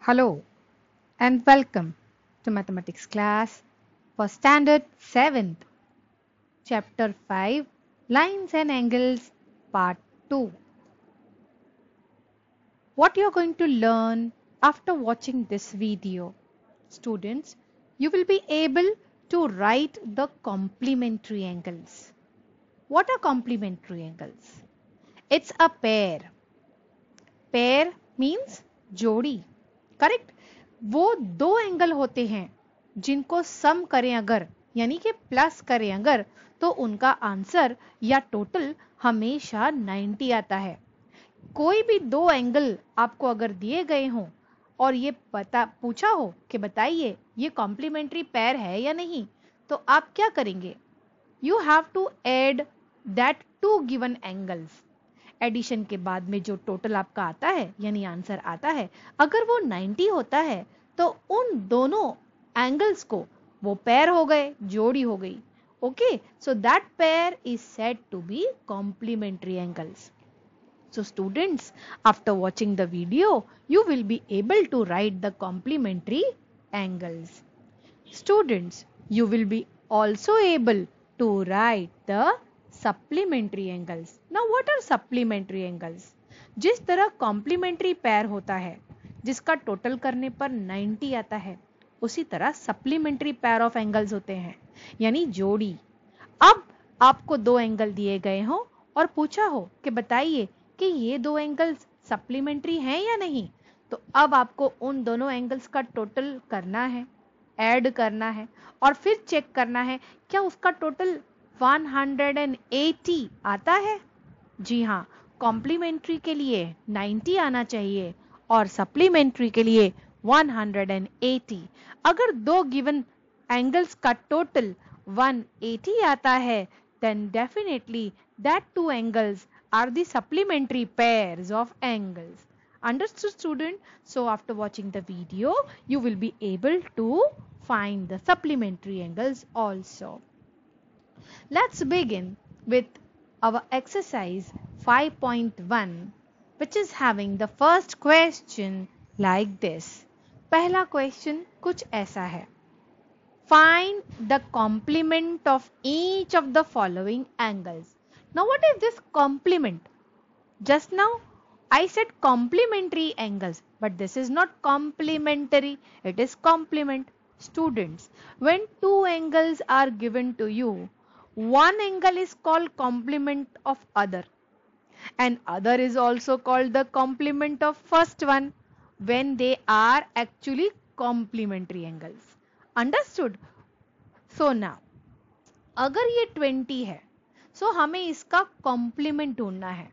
Hello and welcome to mathematics class for standard 7th, chapter 5, lines and angles, part 2. What you are going to learn after watching this video, students, you will be able to write the complementary angles. What are complementary angles? It's a pair. Pair means जोड़ी. Correct. वो दो angle होते हैं जिनको सम करें अगर, यानी कि प्लस करें अगर, तो उनका आंसर या टोटल हमेशा 90 आता है. कोई भी दो एंगल आपको अगर दिए गए हों और ये पूछा हो कि बताइए ये कॉम्प्लीमेंट्री पेयर है या नहीं, तो आप क्या करेंगे? You have to add that to given angles. Addition के बाद में जो टोटल आपका आता है यानी आंसर आता है, अगर वो 90 होता है तो उन दोनों एंगल्स को वो पेयर हो गए, जोड़ी हो गई. Okay, so that pair is said to be complementary angles. So students, after watching the video, you will be able to write the complementary angles. Students, you will be also able to write the supplementary angles. Now what are supplementary angles? जिस तरह complementary pair होता है जिसका total करने पर 90 आता है, उसी तरह supplementary pair of angles होते हैं, यानी जोड़ी. अब आपको दो एंगल दिए गए हो और पूछा हो कि बताइए कि ये दो एंगल्स सप्लीमेंट्री हैं या नहीं, तो अब आपको उन दोनों एंगल्स का टोटल करना है, ऐड करना है और फिर चेक करना है क्या उसका टोटल 180 आता है. जी हाँ, कॉम्प्लीमेंट्री के लिए 90 आना चाहिए और सप्लीमेंट्री के लिए 180. अगर दो गिवन एंगल्स का टोटल 180 आता है, then definitely that two angles are the supplementary pairs of angles. Understood, student? So after watching the video, you will be able to find the supplementary angles also. Let's begin with our exercise 5.1, which is having the first question like this. पहला question कुछ ऐसा है. Find the complement of each of the following angles. Now what is this complement? Just now I said complementary angles, but this is not complementary, it is complement. Students, when two angles are given to you, one angle is called complement of other and other is also called the complement of first one when they are actually complementary angles. Understood? So now अगर ये 20 है, सो हमें इसका complement ढूंढना है.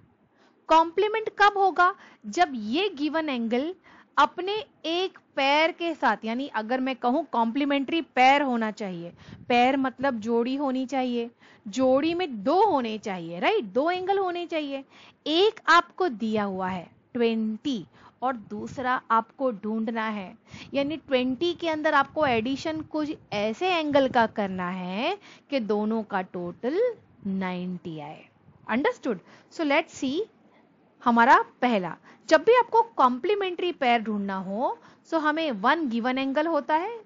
Complement कब होगा? जब ये गिवन एंगल अपने एक पेयर के साथ, यानी अगर मैं कहूं कॉम्प्लीमेंट्री पेयर होना चाहिए, पेयर मतलब जोड़ी होनी चाहिए, जोड़ी में दो होने चाहिए, राइट, दो एंगल होने चाहिए. एक आपको दिया हुआ है 20 और दूसरा आपको ढूंढना है, यानी 20 के अंदर आपको एडिशन कुछ ऐसे एंगल का करना है कि दोनों का टोटल 90 आए. अंडरस्टूड? So let's see. हमारा पहला, जब भी आपको कॉम्प्लीमेंट्री पेयर ढूंढना हो, सो हमें वन गिवन एंगल होता है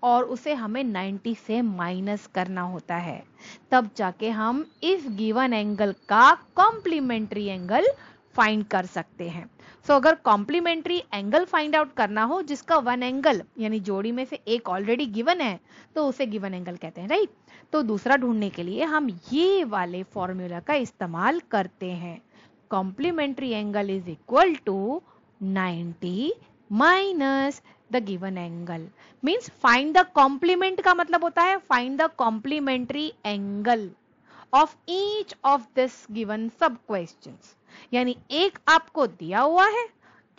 और उसे हमें 90 से माइनस करना होता है, तब जाके हम इस गिवन एंगल का कॉम्प्लीमेंट्री एंगल फाइंड कर सकते हैं. सो अगर कॉम्प्लीमेंट्री एंगल फाइंड आउट करना हो जिसका वन एंगल यानी जोड़ी में से एक ऑलरेडी गिवन है, तो उसे गिवन एंगल कहते हैं, राइट. तो दूसरा ढूंढने के लिए हम ये वाले फॉर्मूला का इस्तेमाल करते हैं. Complementary angle is equal to 90 minus the given angle. Means find the complement का मतलब होता है find the complementary angle of each of this given sub questions. यानी एक आपको दिया हुआ है,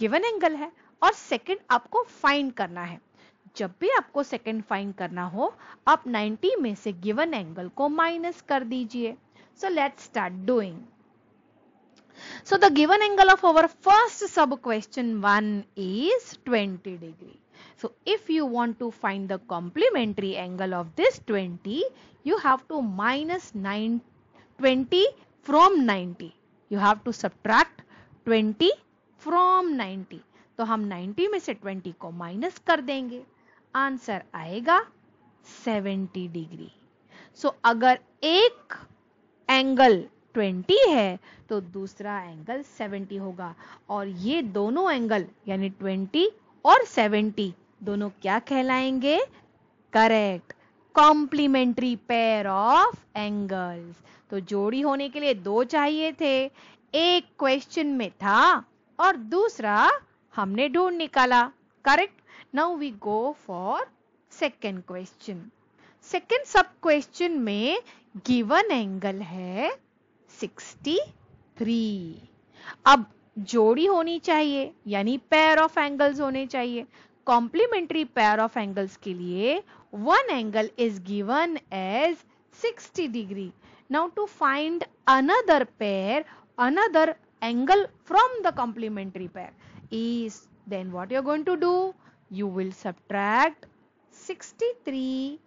गिवन एंगल है, और सेकंड आपको फाइंड करना है. जब भी आपको सेकंड फाइंड करना हो, आप 90 में से गिवन एंगल को माइनस कर दीजिए. सो let's start doing. So the given angle of our first sub question 1 is 20 degree. So if you want to find the complementary angle of this 20, you have to minus 20 from 90. You have to subtract 20 from 90. तो हम 90 में से 20 को minus कर देंगे, answer आएगा 70 degree. सो अगर एक एंगल 20 है तो दूसरा एंगल 70 होगा, और ये दोनों एंगल यानी 20 और 70 दोनों क्या कहलाएंगे? Correct, complementary pair of angles. तो जोड़ी होने के लिए दो चाहिए थे, एक क्वेश्चन में था और दूसरा हमने ढूंढ निकाला। Correct. Now we go for second question. Second sub question में गिवन एंगल है 63। अब जोड़ी होनी चाहिए यानी पेयर ऑफ एंगल्स होने चाहिए। कॉम्प्लीमेंट्री पेयर ऑफ एंगल्स के लिए one angle is given as 60 degree. Now to find another pair, another angle from the complementary pair is, then what you are going to do? You will subtract 63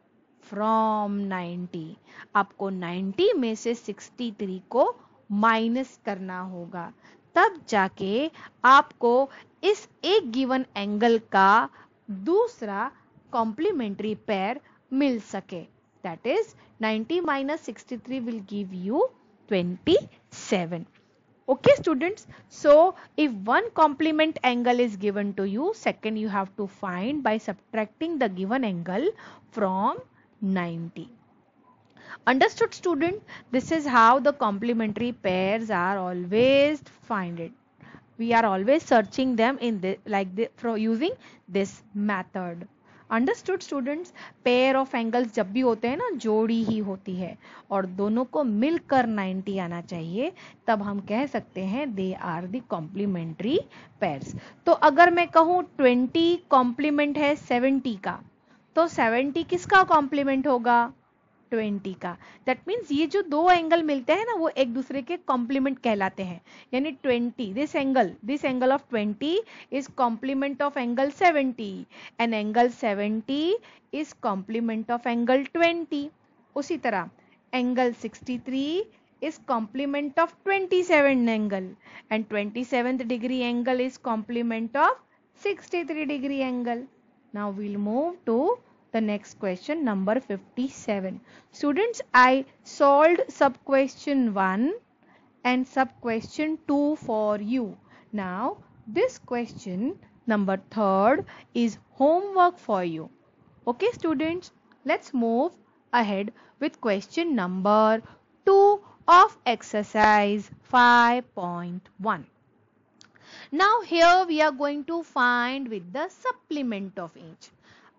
from 90. आपको 90 में से 63 को minus करना होगा, तब जाके आपको इस एक गिवन एंगल का दूसरा कॉम्प्लीमेंट्री पेयर मिल सके। That is 90 minus 63 will give you 27. Okay students, so if one complement angle is given to you, second you have to find by subtracting the given angle from 90. Understood student? This is how the complementary pairs are always find it. We are always searching them in this, like this, for using this method. Understood students? Pair of angles जब भी होते हैं ना, जोड़ी ही होती है और दोनों को मिलकर 90 आना चाहिए, तब हम कह सकते हैं they are the complementary pairs. तो अगर मैं कहूं 20 कॉम्प्लीमेंट है 70 का, तो 70 किसका कॉम्प्लीमेंट होगा? 20 का। दैट मीन्स ये जो दो एंगल मिलते हैं ना, वो एक दूसरे के कॉम्प्लीमेंट कहलाते हैं। यानी 20, this angle of 20 is complement of angle 70 and angle 70 is complement of angle 20। उसी तरह angle 63 is complement of 27 angle and 27th degree angle is complement of 63 degree angle. Now we'll move to the next question, number 57. Students, I solved sub question 1 and sub question 2 for you. Now this question number 3rd is homework for you. Okay students, let's move ahead with question number 2 of exercise 5.1. Now here we are going to find with the supplement of each.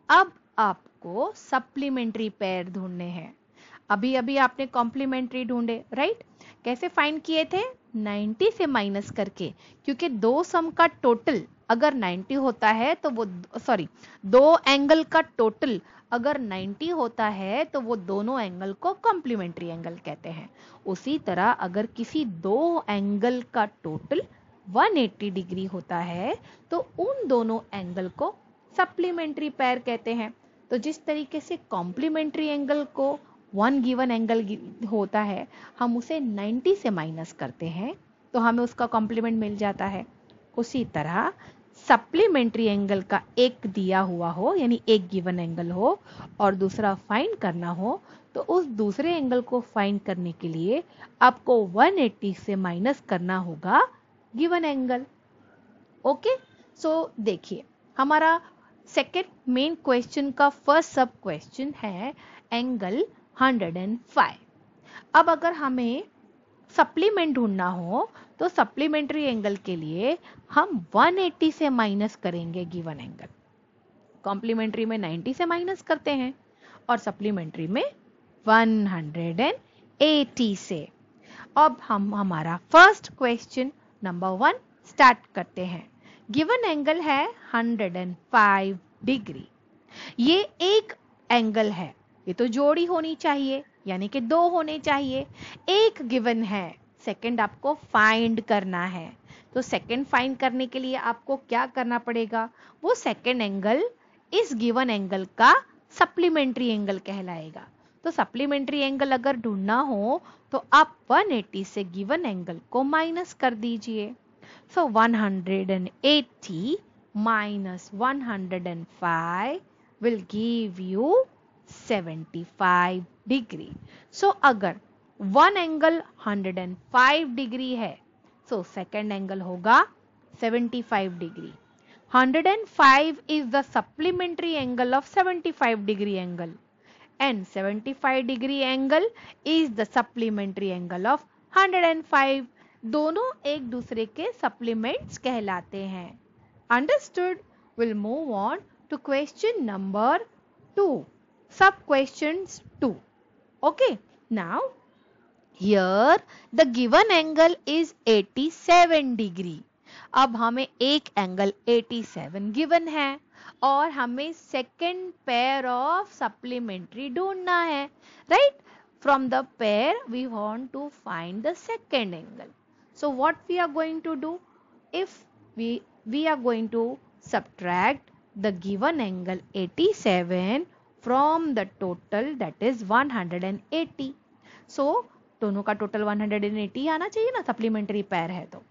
अब आपको supplementary pair ढूंढने हैं। अभी अभी आपने complementary ढूंढे, right? कैसे find किए थे? 90 से माइनस करके, क्योंकि दो सम का टोटल अगर 90 होता है तो वो दो एंगल का टोटल अगर 90 होता है तो वो दोनों एंगल को कॉम्प्लीमेंट्री एंगल कहते हैं। उसी तरह अगर किसी दो एंगल का टोटल 180 डिग्री होता है तो उन दोनों एंगल को सप्लीमेंट्री पेयर कहते हैं। तो जिस तरीके से कॉम्प्लीमेंट्री एंगल को वन गिवन एंगल होता है, हम उसे 90 से माइनस करते हैं तो हमें उसका कॉम्प्लीमेंट मिल जाता है। उसी तरह सप्लीमेंट्री एंगल का एक दिया हुआ हो, यानी एक गिवन एंगल हो और दूसरा फाइंड करना हो, तो उस दूसरे एंगल को फाइंड करने के लिए आपको 180 से माइनस करना होगा गिवन एंगल। ओके, सो देखिए हमारा सेकेंड मेन क्वेश्चन का फर्स्ट सब क्वेश्चन है एंगल 105। अब अगर हमें सप्लीमेंट ढूंढना हो तो सप्लीमेंट्री एंगल के लिए हम 180 से माइनस करेंगे गिवन एंगल। कॉम्प्लीमेंट्री में 90 से माइनस करते हैं और सप्लीमेंट्री में 180 से। अब हम हमारा फर्स्ट क्वेश्चन नंबर 1 स्टार्ट करते हैं। गिवन एंगल है 105 डिग्री। ये एक एंगल है, ये तो जोड़ी होनी चाहिए यानी कि दो होने चाहिए। एक गिवन है, सेकंड आपको फाइंड करना है। तो सेकंड फाइंड करने के लिए आपको क्या करना पड़ेगा? वो सेकंड एंगल इस गिवन एंगल का सप्लीमेंट्री एंगल कहलाएगा। तो सप्लीमेंट्री एंगल अगर ढूंढना हो तो आप 180 से गिवन एंगल को माइनस कर दीजिए। सो 180 minus 105 will give you 75 degree. So अगर one angle 105 degree है, so second angle होगा 75 degree. 105 is the supplementary angle of 75 degree angle, and 75 degree angle is the supplementary angle of 105. दोनों एक दूसरे के supplements कहलाते हैं. Understood? We'll move on to question number 2. Sub questions 2. Okay. Now, here the given angle is 87 degree. अब हमें एक angle 87 given है और हमें सेकेंड पेयर ऑफ सप्लीमेंट्री ढूंढना है, right? From the pair we want to find the second angle. So what we are going to do? If we are going to subtract the given angle 87 from the total, that is 180. so दोनों का total 180 आना चाहिए ना, supplementary pair है तो.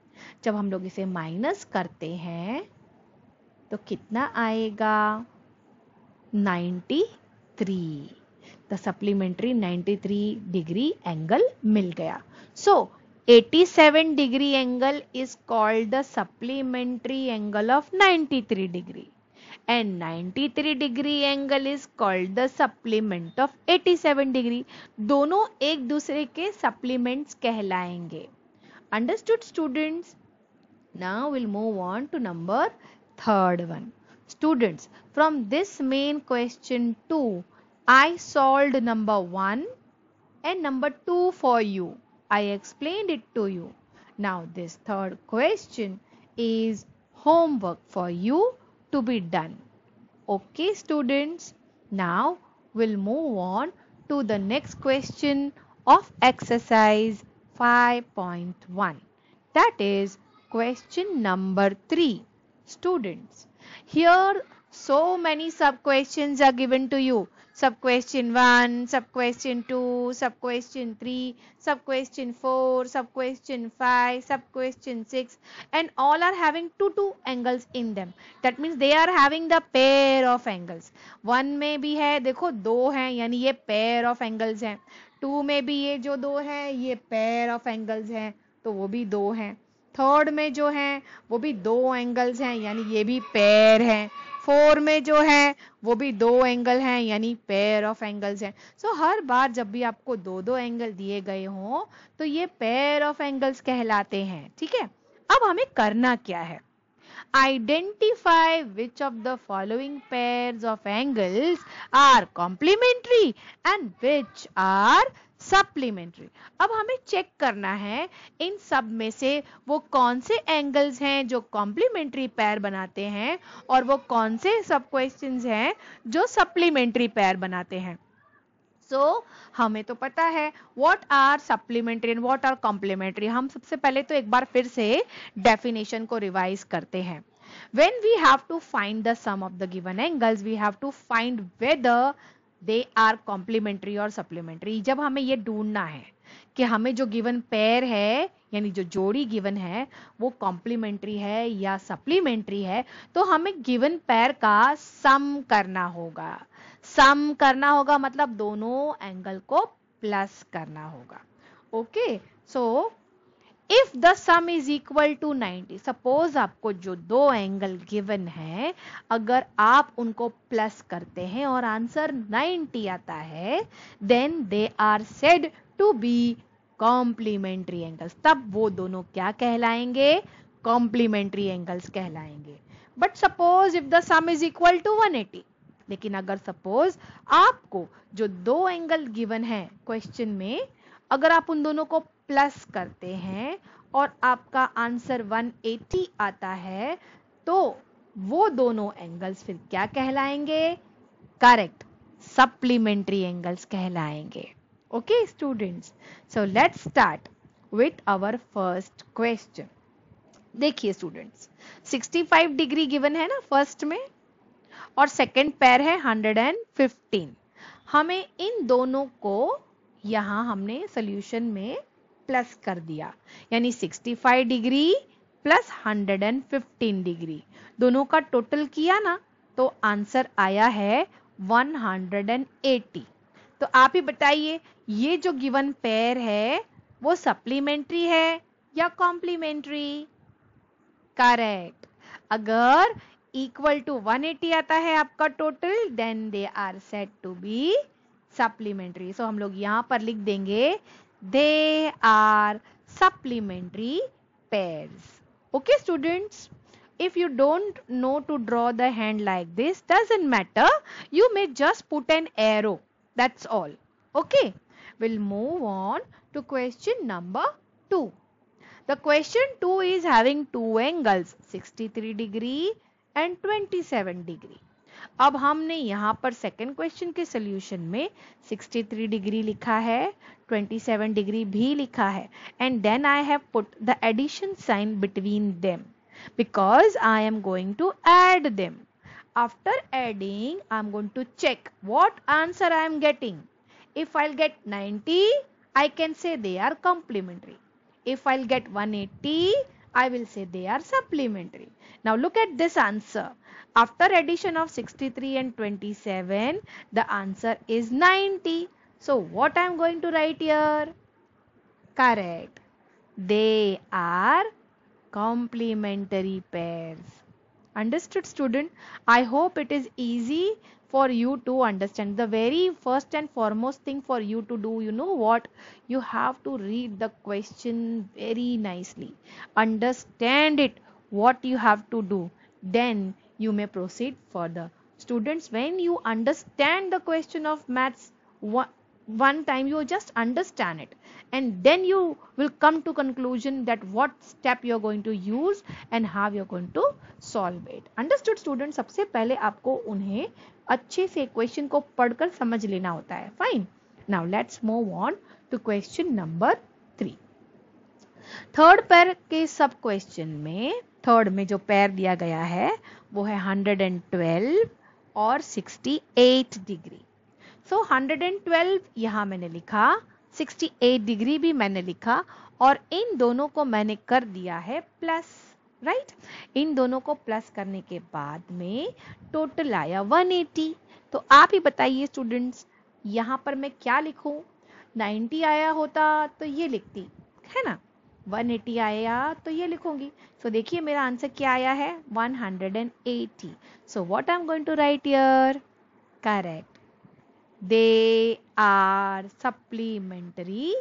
जब हम लोग इसे माइनस करते हैं तो कितना आएगा? 93. द सप्लीमेंट्री 93 डिग्री एंगल मिल गया. सो 87 degree angle is called the supplementary angle of 93 degree, and 93 degree angle is called the supplement of 87 degree. दोनों एक दूसरे के supplements कहलाएंगे. Understood, students? Now we'll move on to number third one. Students, from this main question 2, I solved number 1 and number 2 for you. I explained it to you. Now this third question is homework for you to be done. Okay, students? Now we'll move on to the next question of exercise 5.1. That is question number 3. Students, here so many sub questions are given to you. Sub question 1, sub question 2, sub question 3, sub question 4, sub question 5, sub question 6, and all are having two angles in them. That means they are having the pair of angles. 1 में भी है, देखो 2 हैं, यानी ये pair of angles हैं. 2 में भी ये जो 2 हैं, ये pair of angles हैं, तो वो भी 2 हैं. 3rd में जो हैं, वो भी 2 angles हैं, यानी ये भी pair हैं. 4 में जो है वो भी 2 एंगल हैं, यानी पेयर ऑफ एंगल्स हैं. सो हर बार जब भी आपको 2 एंगल दिए गए हों तो ये पेयर ऑफ एंगल्स कहलाते हैं. ठीक है, अब हमें करना क्या है? Identify which of the following pairs of angles are complementary and which are supplementary. अब हमें चेक करना है इन सब में से वो कौन से एंगल्स हैं जो कॉम्प्लीमेंट्री पेयर बनाते हैं और वो कौन से सब क्वेश्चंस हैं जो सप्लीमेंट्री पेयर बनाते हैं. सो हमें तो पता है what are supplementary and what are complementary. हम सबसे पहले तो एक बार फिर से डेफिनेशन को रिवाइज करते हैं. When we have to find the sum of the given angles, we have to find whether they are complementary or supplementary. जब हमें ये ढूंढना है कि हमें जो गिवन पेयर है यानी जो जोड़ी गिवन है वो कॉम्प्लीमेंट्री है या सप्लीमेंट्री है, तो हमें गिवन पेयर का सम करना होगा. सम करना होगा मतलब दोनों एंगल को प्लस करना होगा. Okay, so if the sum is equal to 90, suppose आपको जो 2 एंगल गिवन है अगर आप उनको प्लस करते हैं और आंसर 90 आता है, then they are said to be complementary angles. तब वो दोनों क्या कहलाएंगे? कॉम्प्लीमेंट्री एंगल्स कहलाएंगे. But suppose if the sum is equal to 180, लेकिन अगर सपोज आपको जो 2 एंगल गिवन है क्वेश्चन में, अगर आप उन दोनों को प्लस करते हैं और आपका आंसर 180 आता है, तो वो दोनों एंगल्स फिर क्या कहलाएंगे? करेक्ट, सप्लीमेंट्री एंगल्स कहलाएंगे. Okay students, so let's start with our first question. देखिए स्टूडेंट्स, 65 डिग्री गिवन है ना फर्स्ट में, और सेकंड पेयर है 115. हमें इन दोनों को यहां हमने सॉल्यूशन में प्लस कर दिया, यानी 65 डिग्री प्लस 115 डिग्री, दोनों का टोटल किया ना तो आंसर आया है 180। तो आप ही बताइए ये जो गिवन पेयर है वो सप्लीमेंट्री है या कॉम्प्लीमेंट्री? करेक्ट। अगर इक्वल टू 180 आता है आपका total, then they are said to be supplementary. So हम लोग यहां पर लिख देंगे they are supplementary pairs. Okay students, if you don't know to draw the hand like this, doesn't matter, you may just put an arrow, that's all. Okay, we'll move on to question number 2. The question 2 is having two angles 63 degree and 27 degree. अब हमने यहां पर second question के solution में 63 degree लिखा है, 27 degree भी लिखा है, and then I have put the addition sign between them because I am going to add them. After adding, I am going to check what answer I am getting. If I'll get 90, I can say they are complementary. If I'll get 180, I will say they are supplementary. Now look at this answer. After addition of 63 and 27, the answer is 90. So what I am going to write here? Correct. They are complementary pairs. Understood student? I hope it is easy for you to understand. The very first and foremost thing for you to do, you know what? You have to read the question very nicely. Understand it, what you have to do. Then you may proceed further. Students, when you understand the question of maths one time, you just understand it, and then you will come to conclusion that what step you are going to use and how you are going to solve it. Understood students? सबसे पहले आपको उन्हें अच्छे से question को पढ़कर समझ लेना होता है. Fine. Now let's move on to question number 3. Third pair के सब क्वेश्चन में थर्ड में जो पेयर दिया गया है वो है 112 और 68 डिग्री. सो 112 यहां मैंने लिखा, 68 डिग्री भी मैंने लिखा, और इन दोनों को मैंने कर दिया है प्लस. राइट, इन दोनों को प्लस करने के बाद में टोटल आया 180. तो आप ही बताइए स्टूडेंट्स, यहां पर मैं क्या लिखूं? 90 आया होता तो ये लिखती, है ना. 180 आया तो ये लिखूंगी. सो देखिए मेरा आंसर क्या आया है, 180. So what I am going to write here? Correct. They are supplementary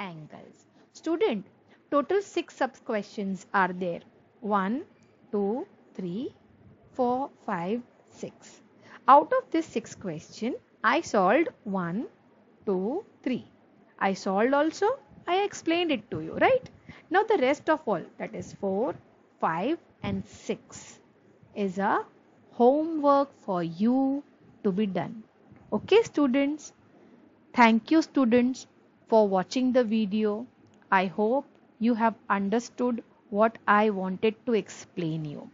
angles. Student, total 6 sub questions are there. 1, 2, 3, 4, 5, 6. Out of this 6 question, I solved 1, 2, 3. I solved also. I explained it to you, right? Now the rest of all, that is 4, 5 and 6 is a homework for you to be done. Okay students, thank you students for watching the video. I hope you have understood what I wanted to explain you.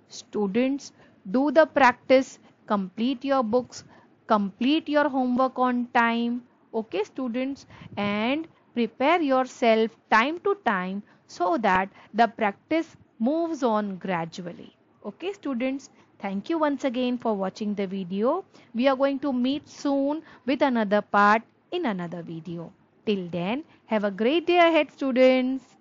Students, do the practice, complete your books, complete your homework on time. Okay students, and prepare yourself time to time so that the practice moves on gradually. Okay students, thank you once again for watching the video. We are going to meet soon with another part in another video. Till then, have a great day ahead students.